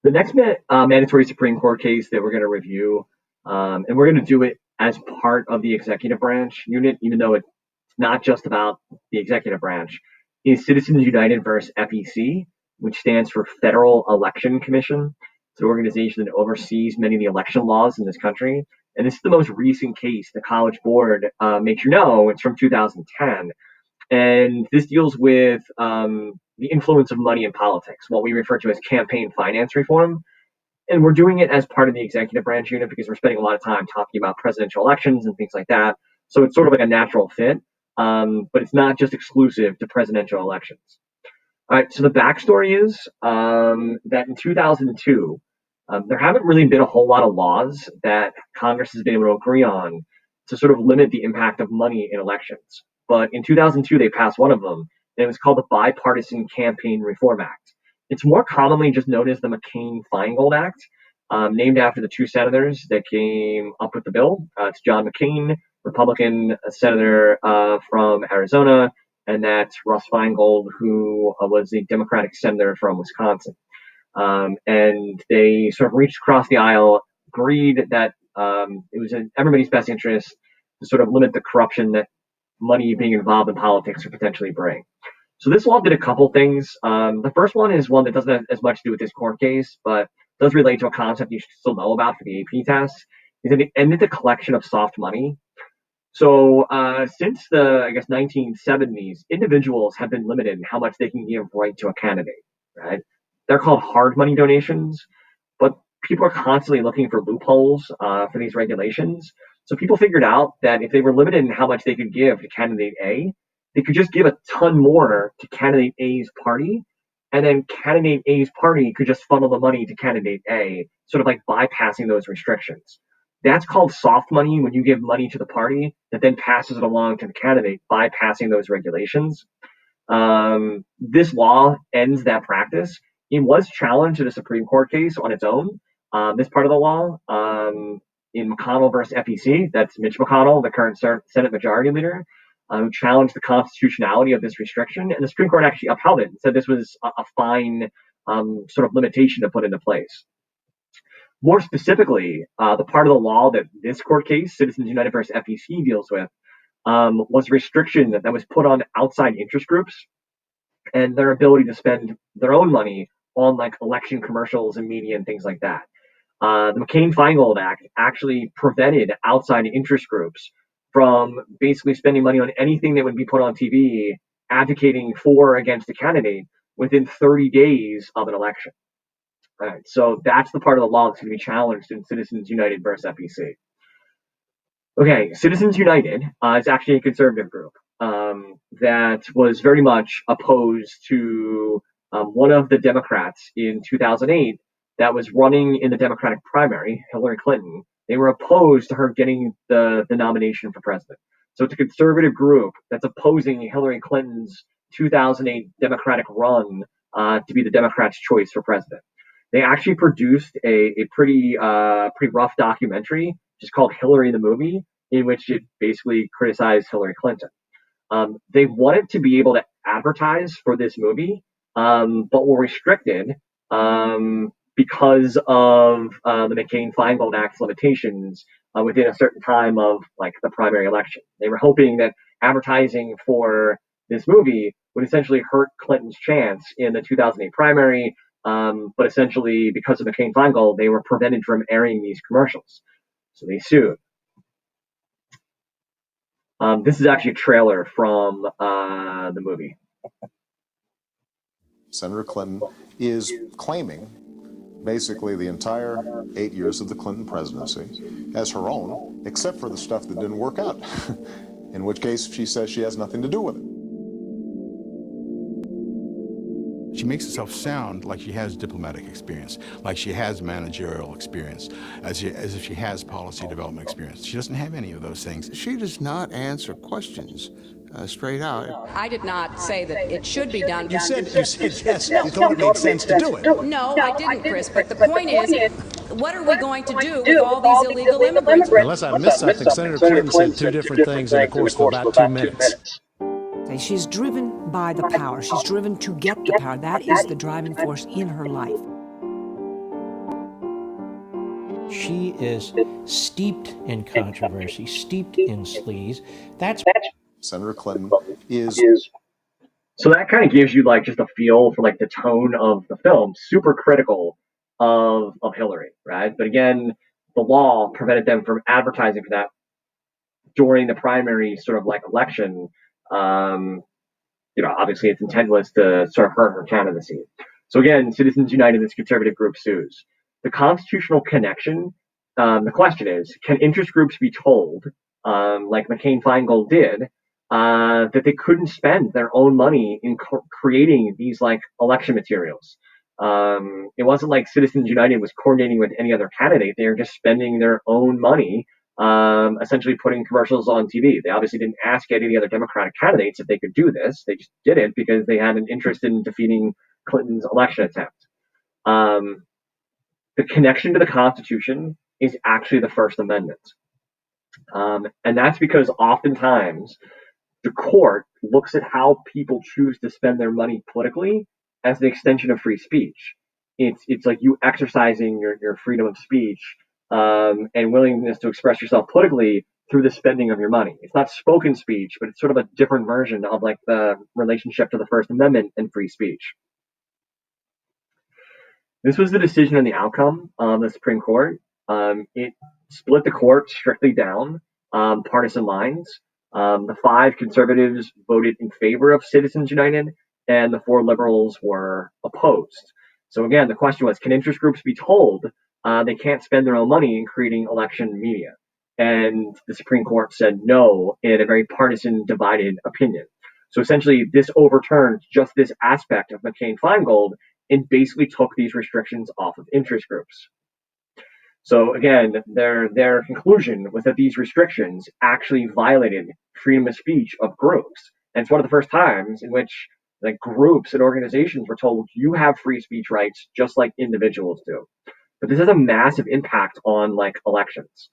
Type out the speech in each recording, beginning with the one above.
The next mandatory Supreme Court case that we're going to review, and we're going to do it as part of the executive branch unit, even though it's not just about the executive branch, is Citizens United versus FEC, which stands for Federal Election Commission. It's an organization that oversees many of the election laws in this country. And this is the most recent case the College Board makes you know. It's from 2010. And this deals with the influence of money in politics, what we refer to as campaign finance reform. And we're doing it as part of the executive branch unit because we're spending a lot of time talking about presidential elections and things like that. So it's sort of like a natural fit, but it's not just exclusive to presidential elections. All right, so the backstory is that in 2002, there haven't really been a whole lot of laws that Congress has been able to agree on to sort of limit the impact of money in elections. But in 2002, they passed one of them, and it was called the Bipartisan Campaign Reform Act. It's more commonly just known as the McCain-Feingold Act, named after the two senators that came up with the bill. It's John McCain, Republican senator from Arizona, and that's Russ Feingold, who was a Democratic senator from Wisconsin. And they sort of reached across the aisle, agreed that it was in everybody's best interest to sort of limit the corruption that money being involved in politics could potentially bring. So this law did a couple things. The first one is one that doesn't have as much to do with this court case, but does relate to a concept you should still know about for the AP test, is that it ended the collection of soft money. So since the, I guess, 1970s, individuals have been limited in how much they can give right to a candidate, right? They're called hard money donations, but people are constantly looking for loopholes for these regulations. So people figured out that if they were limited in how much they could give to candidate A, they could just give a ton more to candidate A's party, and then candidate A's party could just funnel the money to candidate A, sort of like bypassing those restrictions. That's called soft money, when you give money to the party that then passes it along to the candidate, bypassing those regulations. This law ends that practice. It was challenged in a Supreme Court case on its own, this part of the law, in McConnell versus FEC. That's Mitch McConnell, the current Senate Majority Leader, who challenged the constitutionality of this restriction. And the Supreme Court actually upheld it and said this was a fine sort of limitation to put into place. More specifically, the part of the law that this court case, Citizens United versus FEC, deals with was a restriction that was put on outside interest groups and their ability to spend their own money on like election commercials and media and things like that. The McCain-Feingold Act actually prevented outside interest groups from basically spending money on anything that would be put on TV advocating for or against a candidate within 30 days of an election. All right, so that's the part of the law that's going to be challenged in Citizens United versus FEC. Okay, Citizens United is actually a conservative group that was very much opposed to one of the Democrats in 2008 that was running in the Democratic primary, Hillary Clinton. They were opposed to her getting the nomination for president. So it's a conservative group that's opposing Hillary Clinton's 2008 Democratic run to be the Democrats' choice for president. They actually produced a pretty rough documentary, just called Hillary the Movie, in which it basically criticized Hillary Clinton. They wanted to be able to advertise for this movie, but were restricted because of the McCain-Feingold Act's limitations within a certain time of like the primary election. They were hoping that advertising for this movie would essentially hurt Clinton's chance in the 2008 primary, but essentially because of McCain-Feingold, they were prevented from airing these commercials. So they sued. This is actually a trailer from the movie. Senator Clinton is claiming basically the entire 8 years of the Clinton presidency as her own, except for the stuff that didn't work out, in which case she says she has nothing to do with it. She makes herself sound like she has diplomatic experience, like she has managerial experience, as if she has policy development experience. She doesn't have any of those things. She does not answer questions straight out. I did not say that it should be done. You said yes. You thought it made sense to do it. No, I didn't, Chris. But the point is, what are we going to do with all these illegal immigrants? Unless I missed something, Senator Clinton said two different things in the course of about 2 minutes. She's driven by the power. She's driven to get the power. That is the driving force in her life. She is steeped in controversy, steeped in sleaze. That's Senator Clinton is. So that kind of gives you like just a feel for like the tone of the film, super critical of Hillary, right? But again, the law prevented them from advertising for that during the primary sort of like election. Um, Obviously its intent was to sort of hurt her candidacy. So again, Citizens United, this conservative group, sues. The constitutional connection, the question is, can interest groups be told, like McCain-Feingold did, that they couldn't spend their own money in creating these like election materials? It wasn't like Citizens United was coordinating with any other candidate. They were just spending their own money, essentially putting commercials on TV. They obviously didn't ask any of the other Democratic candidates if they could do this. They just did it because they had an interest in defeating Clinton's election attempt. The connection to the Constitution is actually the First Amendment. And that's because oftentimes the court looks at how people choose to spend their money politically as an extension of free speech. It's like you exercising your freedom of speech, and willingness to express yourself politically through the spending of your money. It's not spoken speech, but it's sort of a different version of like the relationship to the First Amendment and free speech. This was the decision on the outcome of the Supreme Court. It split the court strictly down partisan lines. The 5 conservatives voted in favor of Citizens United, and the 4 liberals were opposed. So again, the question was, can interest groups be told they can't spend their own money in creating election media? And the Supreme Court said no in a very partisan divided opinion. So essentially, this overturned just this aspect of McCain-Feingold and basically took these restrictions off of interest groups. So again, their conclusion was that these restrictions actually violated freedom of speech of groups. And it's one of the first times in which like groups and organizations were told you have free speech rights just like individuals do. But this has a massive impact on like elections.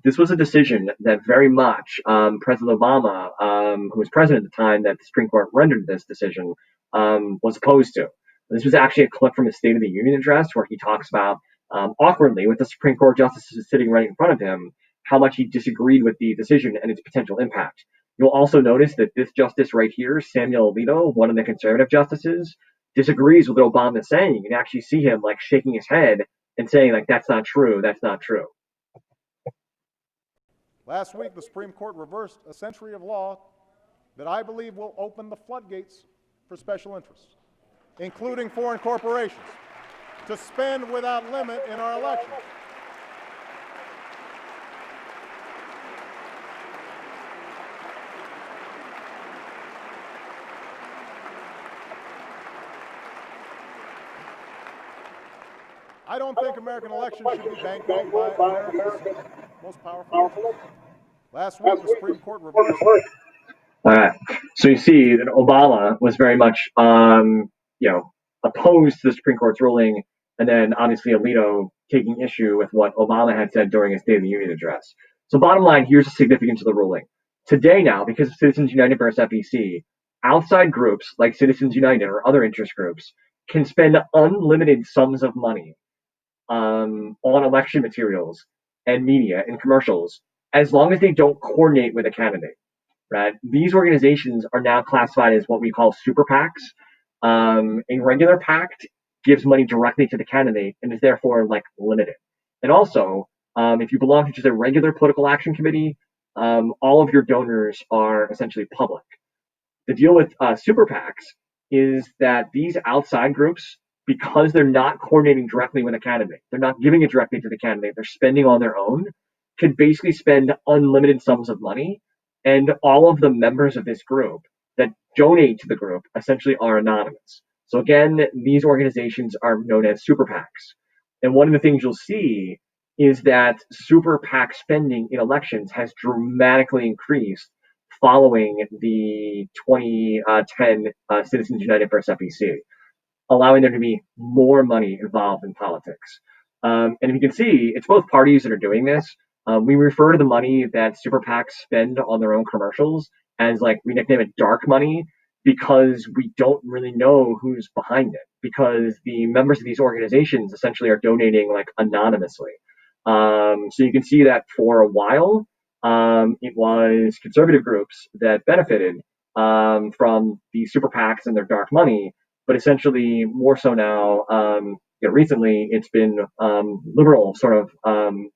This was a decision that very much President Obama, who was president at the time that the Supreme Court rendered this decision, was opposed to. This was actually a clip from his State of the Union address where he talks about, awkwardly, with the Supreme Court justices sitting right in front of him, how much he disagreed with the decision and its potential impact. You'll also notice that this justice right here, Samuel Alito, one of the conservative justices, disagrees with what Obama is saying. You can actually see him like shaking his head and saying like, that's not true, that's not true. Last week, the Supreme Court reversed a century of law that I believe will open the floodgates for special interests, including foreign corporations, to spend without limit in our elections. I don't think American elections should be bankrolled by America's most powerful. Last week, the Supreme Court reversed. All right. So you see that Obama was very much, opposed to the Supreme Court's ruling, and then obviously Alito taking issue with what Obama had said during his State of the Union address. So bottom line, here's the significance of the ruling. Today now, because of Citizens United versus FEC, outside groups like Citizens United or other interest groups can spend unlimited sums of money on election materials and media and commercials as long as they don't coordinate with a candidate. Right? These organizations are now classified as what we call super PACs. A regular PAC gives money directly to the candidate and is therefore like limited. And also, if you belong to just a regular political action committee, all of your donors are essentially public. The deal with super PACs is that these outside groups, because they're not coordinating directly with a candidate, they're not giving it directly to the candidate, they're spending on their own, can basically spend unlimited sums of money. And all of the members of this group that donate to the group essentially are anonymous. So again, these organizations are known as super PACs. And one of the things you'll see is that super PAC spending in elections has dramatically increased following the 2010 Citizens United versus FEC, allowing there to be more money involved in politics. And if you can see, it's both parties that are doing this. We refer to the money that super PACs spend on their own commercials as like, we nickname it dark money because we don't really know who's behind it, because the members of these organizations essentially are donating like anonymously. So you can see that for a while, it was conservative groups that benefited from the super PACs and their dark money, but essentially more so now. Recently, it's been liberal sort of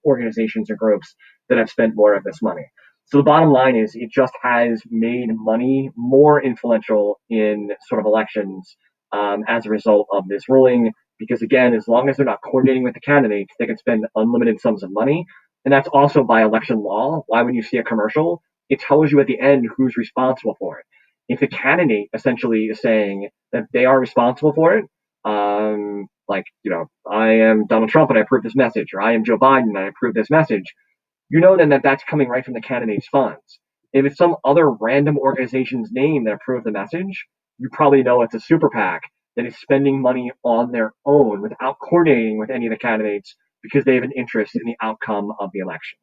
organizations or groups that have spent more of this money. So the bottom line is, it just has made money more influential in sort of elections as a result of this ruling. Because again, as long as they're not coordinating with the candidates, they can spend unlimited sums of money. And that's also by election law. Why, when you see a commercial, it tells you at the end who's responsible for it. If the candidate essentially is saying that they are responsible for it, I am Donald Trump and I approve this message, or I am Joe Biden and I approve this message, you know then that that's coming right from the candidate's funds. If it's some other random organization's name that approved the message, you probably know it's a super PAC that is spending money on their own without coordinating with any of the candidates because they have an interest in the outcome of the election.